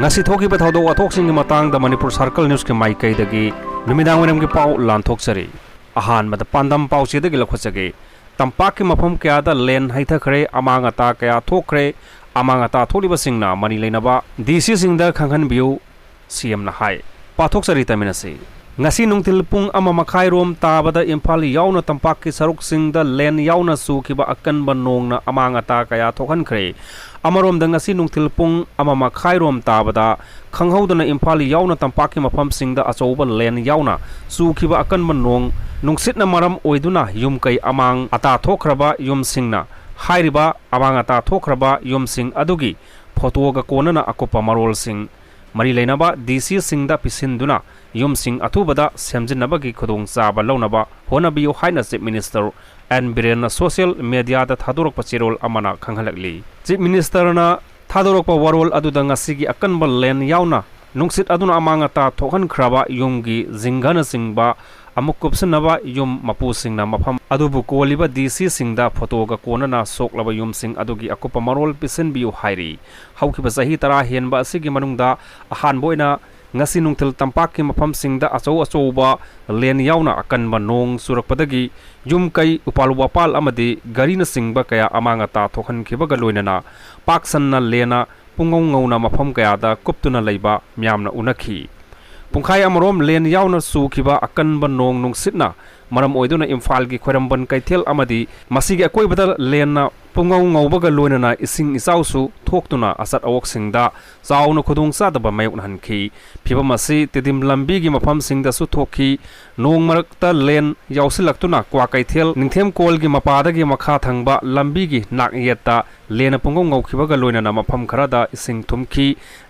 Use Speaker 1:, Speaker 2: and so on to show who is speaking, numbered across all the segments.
Speaker 1: ngasi thoki ba thawdo athok sing matang da Manipur Circle News ke mai kai dagi numidang wenam ke pau lan thok sari ahan mata pandam pau se dagi lakhosage Tampakki mafam kya da len haitha khare amang ata kya thokre amang ata thoklibasing na mani leinaba DC singda khanghanbiyu CM na hai pathok sari taminase ngasi nungtil pung ama makhai rom tabada imphal yauna Tampakki saruk singda len yauna su khiba akan banong na amang ata kya thokhan khare amarom da ngasi nungtil pung ama makhai rom tabada khanghaudana imphal yauna Tampakki mafam singda achoba len yauna su khiba akan banong nungsitna maram oiduna yum kai amang ata thokraba yum singna hairiba amang ata thokraba yum sing adugi photo ga konana akopa marol sing mari leinaba DC singda pisinduna yum sing athubada semjinabagi khudong chaba launaba honabiyo haina chief minister and birena social media da thadorok pachirol amana khanghalakli chief minister na thadorok pa warol aduda ngasigi akanba len yauna nungsit aduna amang ata thokhan khraba yumgi jingana singba amuk kupsanaba yum mapu singna mafam adubu koliba DC singda photo ga konana soklaba yum sing adugi akupa marol pisin biu hairi haukiba sahi tara henba asigi manungda ahan boina ngasi nungtil Tampakki mafam singda achoba len yauna akan banong surakpadagi yum kai upaluwa pal amadi garina singba kaya amanga ta thokhan khibaga loinana paksanna lena pungong ngauna mafam kaya da kuptuna leiba myamna unakhi pungkhai amarom len yauna su khiba akan banong nungsitna maram oiduna imphal gi khoramban kaithel amadi masigi akoibada lenna pungong ngaubaga loinana ising isausu thoktuna asat awok singda chauna khudung sadaba mayuk hanki phibamasi tidim lambi gi mafam singda su thokhi nong marakta len yausilaktuna kwa kaithel ningthem kol gi mapada gi makha thangba lambi gi nak yetta lena pungong ngaukhibaga loinana mafam kharada ising thumki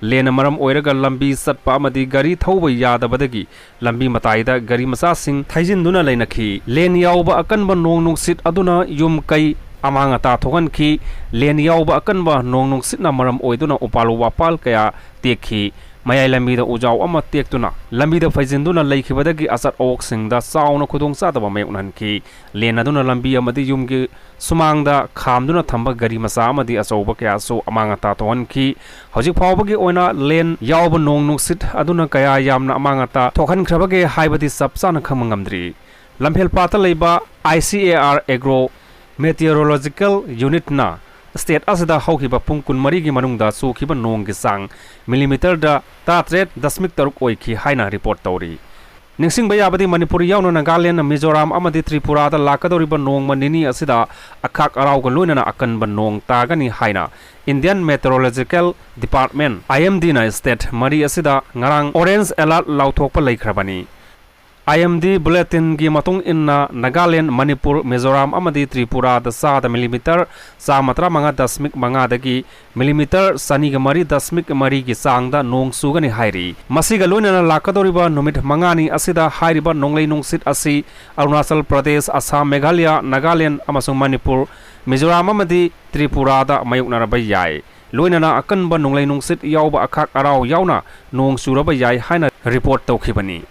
Speaker 1: lena maram oiraga lambi satpa amadi gari thauba yadabadagi lambi mataida gari masa sing thaijinduna leinakhi len yauba akanba nong nungsit aduna yum kai amang ata thogan khi len yauba akanba nong nungsitna maram oiduna upalu wapal kaya tekhi mayai lambi da ujaw ama tektuna lambi da faijinduna leikhibadagi asat ok singda sauna khudong sadaba mayunan khi lenaduna lambi amadi yumgi sumangda khamduna thamba gari masa amadi achoba kaya so amang ata thogan khi hojik phawbagi oina len yauba nong nungsit aduna kaya yamna amang ata thokhan khrabage haibadi sapsana khamangamdri lamphel pata leiba ICAR agro meteorological unit na state asada haukiba pungkun marigi manungda sukhiba nong gi sang millimeter da tatret dasmik taruk oikhi haina report tawri ningsing bayabadi Manipur yauna Nagaland Mizoram amadi Tripura da lakadoriba nong manini asida akhak arau ga loinana akan ban nong tagani haina Indian Meteorological Department IMD na state mari asida ngarang orange alert lauthokpa laikhrabani IMD bulletin gi matung inna Nagaland Manipur Mizoram amadi Tripura da sa millimeter sa matra manga dasmik manga dagi millimeter sani ga mari dasmik mari gi sangda nong sugani hairi masiga loinana lakadoriba numit mangani asida hairiba nonglei nungsit asi Arunachal Pradesh Assam Meghalaya Nagaland amasung Manipur Mizoram amadi Tripura da mayuknaraba yai loinana akanba nonglei nungsit yauba akhak arau yauna nong suraba yai haina report tawkhibani